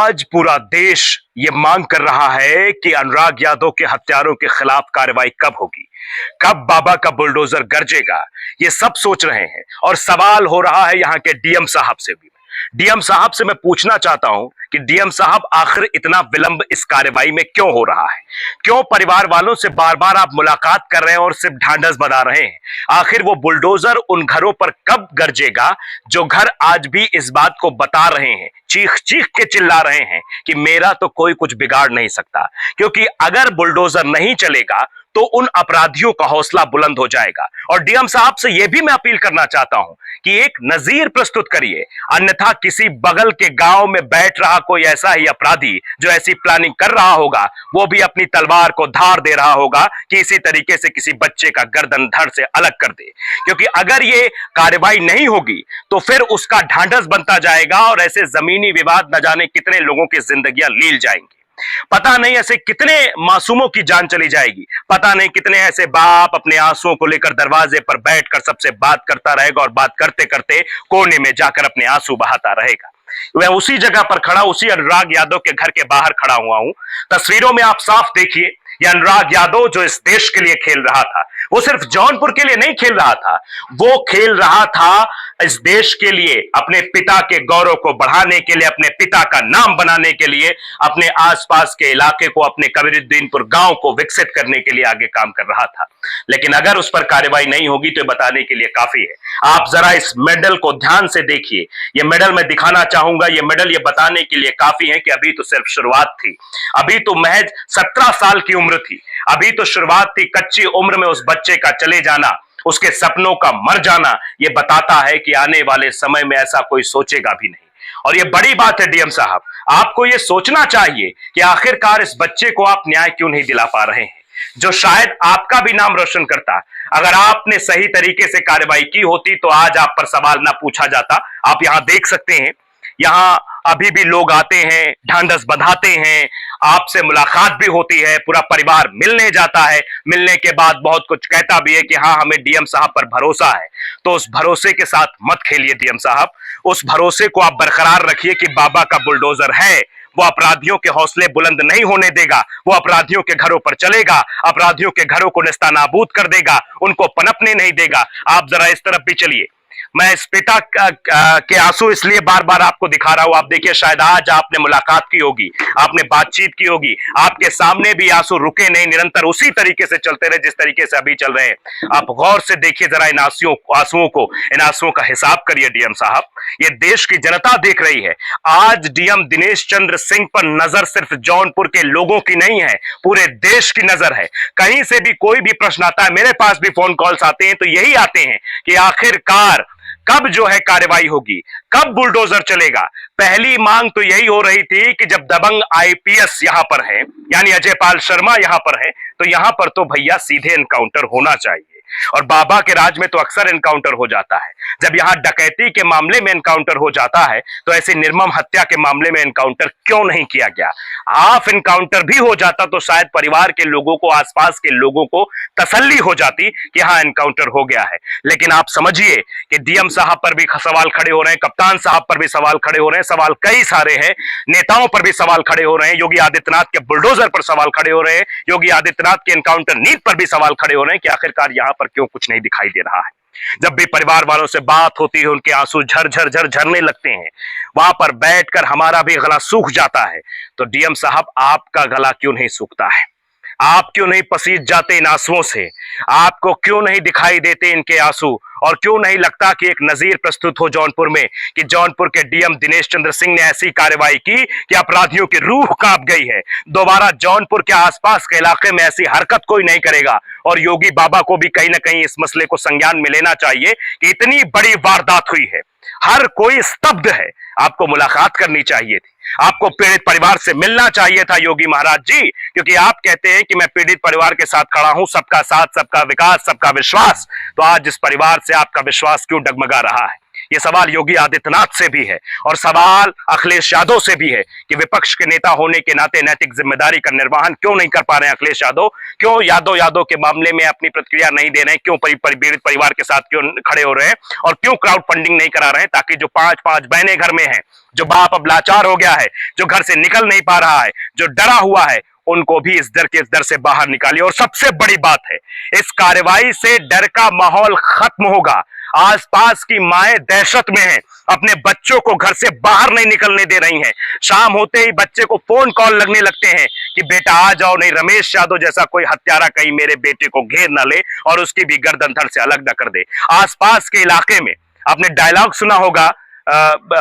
आज पूरा देश ये मांग कर रहा है कि अनुराग यादव के हत्यारों के खिलाफ कार्रवाई कब होगी, कब बाबा का बुलडोजर गरजेगा। ये सब सोच रहे हैं और सवाल हो रहा है यहां के डीएम साहब से भी। डीएम साहब से मैं पूछना चाहता हूं कि डीएम साहब आखिर इतना विलंब इस कार्रवाई में क्यों हो रहा है? क्यों परिवार वालों से बार बार आप मुलाकात कर रहे हैं और सिर्फ ढांढस बना रहे हैं? आखिर वो बुलडोजर उन घरों पर कब गरजेगा जो घर आज भी इस बात को बता रहे हैं, चीख चीख के चिल्ला रहे हैं कि मेरा तो कोई कुछ बिगाड़ नहीं सकता। क्योंकि अगर बुलडोजर नहीं चलेगा तो उन अपराधियों का हौसला बुलंद हो जाएगा। और डीएम साहब से यह भी मैं अपील करना चाहता हूं कि एक नजीर प्रस्तुत करिए, अन्यथा किसी बगल के गांव में बैठ रहा कोई ऐसा ही अपराधी जो ऐसी प्लानिंग कर रहा होगा, वो भी अपनी तलवार को धार दे रहा होगा कि इसी तरीके से किसी बच्चे का गर्दन धड़ से अलग कर दे। क्योंकि अगर ये कार्रवाई नहीं होगी तो फिर उसका ढांढस बनता जाएगा और ऐसे जमीनी विवाद न जाने कितने लोगों की जिंदगियां लील जाएंगी। पता नहीं ऐसे कितने मासूमों की जान चली जाएगी। पता नहीं कितने ऐसे बाप अपने आंसुओं को लेकर दरवाजे पर बैठकर सबसे बात करता रहेगा और बात करते करते कोने में जाकर अपने आंसू बहाता रहेगा। मैं उसी जगह पर खड़ा, उसी अनुराग यादव के घर के बाहर खड़ा हुआ हूं। तस्वीरों में आप साफ देखिए, यह अनुराग यादव जो इस देश के लिए खेल रहा था, वो सिर्फ जौनपुर के लिए नहीं खेल रहा था, वो खेल रहा था इस देश के लिए, अपने पिता के गौरव को बढ़ाने के लिए, अपने पिता का नाम बनाने के लिए, अपने आसपास के इलाके को, अपने कबीरुद्दीनपुर गांव को विकसित करने के लिए आगे काम कर रहा था। लेकिन अगर उस पर कार्रवाई नहीं होगी तो बताने के लिए काफी है। आप जरा इस मेडल को ध्यान से देखिए। यह मेडल मैं दिखाना चाहूंगा, यह मेडल ये बताने के लिए काफी है कि अभी तो सिर्फ शुरुआत थी। अभी तो महज 17 साल की उम्र थी, अभी तो शुरुआत थी। कच्ची उम्र में उस बच्चे का चले जाना, उसके सपनों का मर जाना, यह बताता है कि आने वाले समय में ऐसा कोई सोचेगा भी नहीं। और यह बड़ी बात है डीएम साहब, आपको यह सोचना चाहिए कि आखिरकार इस बच्चे को आप न्याय क्यों नहीं दिला पा रहे हैं, जो शायद आपका भी नाम रोशन करता। अगर आपने सही तरीके से कार्रवाई की होती तो आज आप पर सवाल ना पूछा जाता। आप यहां देख सकते हैं, यहां अभी भी लोग आते हैं, ढांढस बंधाते हैं, आपसे मुलाकात भी होती है, पूरा परिवार मिलने जाता है। मिलने के बाद बहुत कुछ कहता भी है कि हाँ, हमें डीएम साहब पर भरोसा है। तो उस भरोसे के साथ मत खेलिए डीएम साहब, उस भरोसे को आप बरकरार रखिए कि बाबा का बुलडोजर है, वो अपराधियों के हौसले बुलंद नहीं होने देगा, वो अपराधियों के घरों पर चलेगा, अपराधियों के घरों को नेस्तनाबूद कर देगा, उनको पनपने नहीं देगा। आप जरा इस तरफ भी चलिए। मैं इस पिता के आंसू इसलिए बार बार आपको दिखा रहा हूं। आप देखिए, शायद आज आपने मुलाकात की होगी, आपने बातचीत की होगी, आपके सामने भी आंसू रुके नहीं, निरंतर उसी तरीके से चलते रहे जिस तरीके से अभी चल रहे हैं। आप गौर से देखिए जरा इन आंसुओं को, इन आंसुओं का हिसाब करिए डीएम साहब। ये देश की जनता देख रही है। आज डीएम दिनेश चंद्र सिंह पर नजर सिर्फ जौनपुर के लोगों की नहीं है, पूरे देश की नजर है। कहीं से भी कोई भी प्रश्न आता है, मेरे पास भी फोन कॉल्स आते हैं, तो यही आते हैं कि आखिरकार कब जो है कार्रवाई होगी, कब बुलडोजर चलेगा। पहली मांग तो यही हो रही थी कि जब दबंग आईपीएस यहां पर है, यानी अजय पाल शर्मा यहां पर है, तो यहां पर तो भैया सीधे एनकाउंटर होना चाहिए। और बाबा के राज में तो अक्सर एनकाउंटर हो जाता है। जब यहां डकैती के मामले में एनकाउंटर हो जाता है तो ऐसे निर्मम हत्या के मामले में एनकाउंटर क्यों नहीं किया गया? हाफ एनकाउंटर भी हो जाता तो शायद परिवार के लोगों को, आसपास के लोगों को तसल्ली हो जाती कि हाँ, एनकाउंटर हो गया है। लेकिन आप समझिए कि डीएम साहब पर भी सवाल खड़े हो रहे हैं, कप्तान साहब पर भी सवाल खड़े हो रहे हैं, सवाल कई सारे हैं, नेताओं पर भी सवाल खड़े हो रहे हैं, योगी आदित्यनाथ के बुलडोजर पर सवाल खड़े हो रहे हैं, योगी आदित्यनाथ के एनकाउंटर नीति पर भी सवाल खड़े हो रहे हैं कि आखिरकार यहां पर क्यों कुछ नहीं दिखाई दे रहा है। जब भी परिवार वालों से बात होती है, उनके आंसू झर झर झरने लगते हैं। वहां पर बैठकर हमारा भी गला सूख जाता है। तो डीएम साहब, आपका गला क्यों नहीं सूखता है? आप क्यों नहीं पसीज जाते इन आंसुओं से? आपको क्यों नहीं दिखाई देते इनके आंसू? और क्यों नहीं लगता कि एक नजीर प्रस्तुत हो जौनपुर में कि जौनपुर के डीएम दिनेश चंद्र सिंह ने ऐसी कार्रवाई की कि अपराधियों की रूह कांप गई है। दोबारा जौनपुर के आसपास के इलाके में ऐसी हरकत कोई नहीं करेगा। और योगी बाबा को भी कहीं ना कहीं इस मसले को संज्ञान में लेना चाहिए कि इतनी बड़ी वारदात हुई है, हर कोई स्तब्ध है। आपको मुलाकात करनी चाहिए थी, आपको पीड़ित परिवार से मिलना चाहिए था योगी महाराज जी, क्योंकि आप कहते हैं कि मैं पीड़ित परिवार के साथ खड़ा हूं, सबका साथ, सबका विकास, सबका विश्वास। तो आज इस परिवार से आपका विश्वास क्यों डगमगा रहा है? ये सवाल योगी आदित्यनाथ से भी है और सवाल अखिलेश यादव से भी है कि विपक्ष के नेता होने के नाते नैतिक जिम्मेदारी का निर्वहन क्यों नहीं कर पा रहे हैं अखिलेश यादव, क्यों यादव के मामले में अपनी प्रतिक्रिया नहीं दे रहे हैं, क्यों पीड़ित परिवार के साथ क्यों खड़े हो रहे हैं और क्यों क्राउड फंडिंग नहीं करा रहे हैं, ताकि जो पांच पांच बहनें घर में हैं, जो बाप अब लाचार हो गया है, जो घर से निकल नहीं पा रहा है, जो डरा हुआ है, उनको भी इस डर से बाहर निकालिए। और सबसे बड़ी बात है, इस कार्रवाई से डर का माहौल खत्म होगा। आसपास की माएं दहशत में हैं, अपने बच्चों को घर से बाहर नहीं निकलने दे रही हैं। शाम होते ही बच्चे को फोन कॉल लगने लगते हैं कि बेटा आ जाओ, नहीं रमेश यादव जैसा कोई हत्यारा कहीं मेरे बेटे को घेर ना ले और उसकी भी गर्दन धड़ से अलग न कर दे। आसपास के इलाके में आपने डायलॉग सुना होगा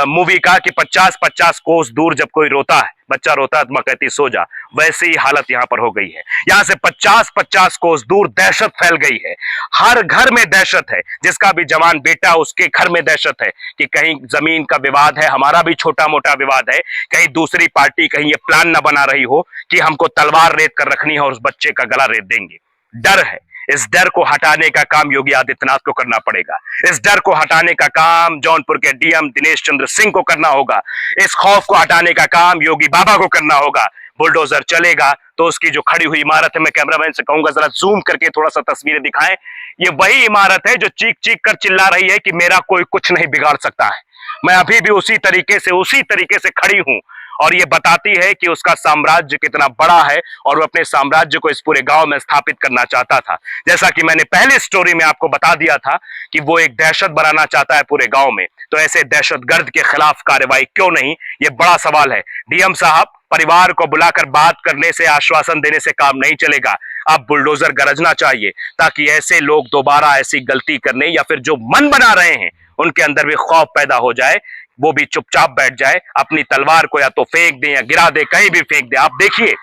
मूवी का कि 50-50 कोस दूर जब कोई रोता है, बच्चा रोता है तो मां कहती सो जा, वैसे ही हालत यहां पर हो गई है। यहां से 50-50 कोस दूर दहशत फैल गई है। हर घर में दहशत है, जिसका भी जवान बेटा उसके घर में दहशत है कि कहीं जमीन का विवाद है, हमारा भी छोटा मोटा विवाद है, कहीं दूसरी पार्टी कहीं ये प्लान न बना रही हो कि हमको तलवार रेत कर रखनी है और उस बच्चे का गला रेत देंगे। डर है, इस डर को हटाने का काम योगी आदित्यनाथ को करना पड़ेगा। इस डर को हटाने का काम जौनपुर के डीएम दिनेश चंद्र सिंह को करना होगा। इस खौफ को हटाने का काम योगी बाबा को करना होगा। बुलडोजर चलेगा तो उसकी जो खड़ी हुई इमारत है, मैं कैमरामैन से कहूंगा जरा जूम करके थोड़ा सा तस्वीरें दिखाएं। ये वही इमारत है जो चीख चीख कर चिल्ला रही है कि मेरा कोई कुछ नहीं बिगाड़ सकता है। मैं अभी भी उसी तरीके से खड़ी हूं और ये बताती है कि उसका साम्राज्य कितना बड़ा है और वो अपने साम्राज्य को इस पूरे गांव में स्थापित करना चाहता था। जैसा कि मैंने पहले स्टोरी में आपको बता दिया था कि वो एक दहशत बनाना चाहता है पूरे गांव में, तो ऐसे दहशतगर्द के खिलाफ कार्रवाई क्यों नहीं, ये बड़ा सवाल है। डीएम साहब, परिवार को बुलाकर बात करने से, आश्वासन देने से काम नहीं चलेगा। अब बुलडोजर गरजना चाहिए ताकि ऐसे लोग दोबारा ऐसी गलती करने या फिर जो मन बना रहे हैं उनके अंदर भी खौफ पैदा हो जाए, वो भी चुपचाप बैठ जाए, अपनी तलवार को या तो फेंक दे या गिरा दे, कहीं भी फेंक दे। आप देखिए